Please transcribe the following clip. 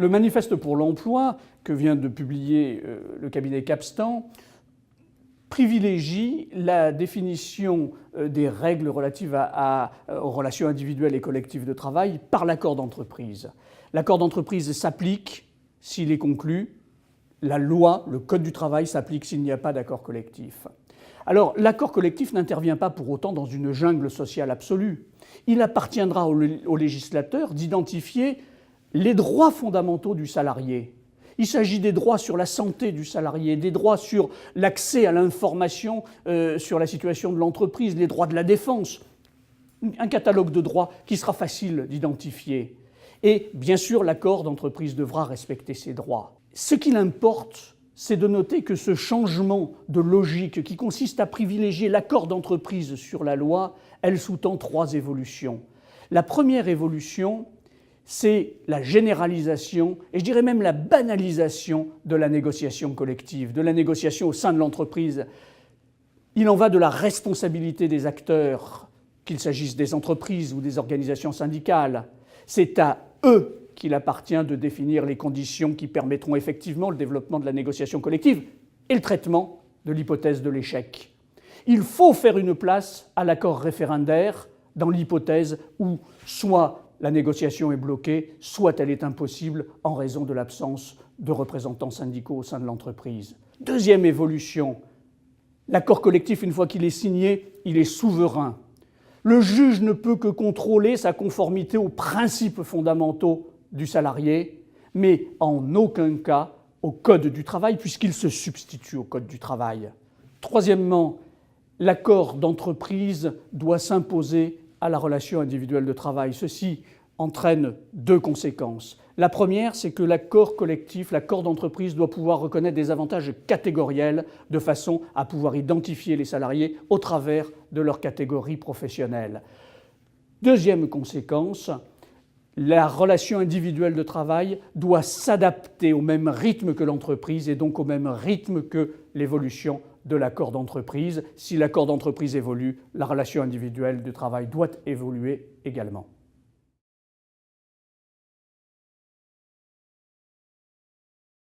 Le manifeste pour l'emploi que vient de publier le cabinet Capstan privilégie la définition des règles relatives aux relations individuelles et collectives de travail par l'accord d'entreprise. L'accord d'entreprise s'applique s'il est conclu. La loi, le Code du travail s'applique s'il n'y a pas d'accord collectif. Alors, l'accord collectif n'intervient pas pour autant dans une jungle sociale absolue. Il appartiendra au législateur d'identifier les droits fondamentaux du salarié. Il s'agit des droits sur la santé du salarié, des droits sur l'accès à l'information sur la situation de l'entreprise, les droits de la défense. Un catalogue de droits qui sera facile d'identifier. Et bien sûr, l'accord d'entreprise devra respecter ces droits. Ce qu'il importe, c'est de noter que ce changement de logique qui consiste à privilégier l'accord d'entreprise sur la loi, elle sous-tend 3 évolutions. La première évolution, c'est la généralisation, et je dirais même la banalisation de la négociation collective, de la négociation au sein de l'entreprise. Il en va de la responsabilité des acteurs, qu'il s'agisse des entreprises ou des organisations syndicales. C'est à eux qu'il appartient de définir les conditions qui permettront effectivement le développement de la négociation collective et le traitement de l'hypothèse de l'échec. Il faut faire une place à l'accord référendaire dans l'hypothèse où soit la négociation est bloquée, soit elle est impossible en raison de l'absence de représentants syndicaux au sein de l'entreprise. Deuxième évolution, l'accord collectif, une fois qu'il est signé, il est souverain. Le juge ne peut que contrôler sa conformité aux principes fondamentaux du salarié, mais en aucun cas au Code du travail, puisqu'il se substitue au Code du travail. Troisièmement, l'accord d'entreprise doit s'imposer à la relation individuelle de travail. Ceci entraîne 2 conséquences. La première, c'est que l'accord collectif, l'accord d'entreprise doit pouvoir reconnaître des avantages catégoriels de façon à pouvoir identifier les salariés au travers de leur catégorie professionnelle. Deuxième conséquence, la relation individuelle de travail doit s'adapter au même rythme que l'entreprise et donc au même rythme que l'évolution de l'accord d'entreprise. Si l'accord d'entreprise évolue, la relation individuelle de travail doit évoluer également.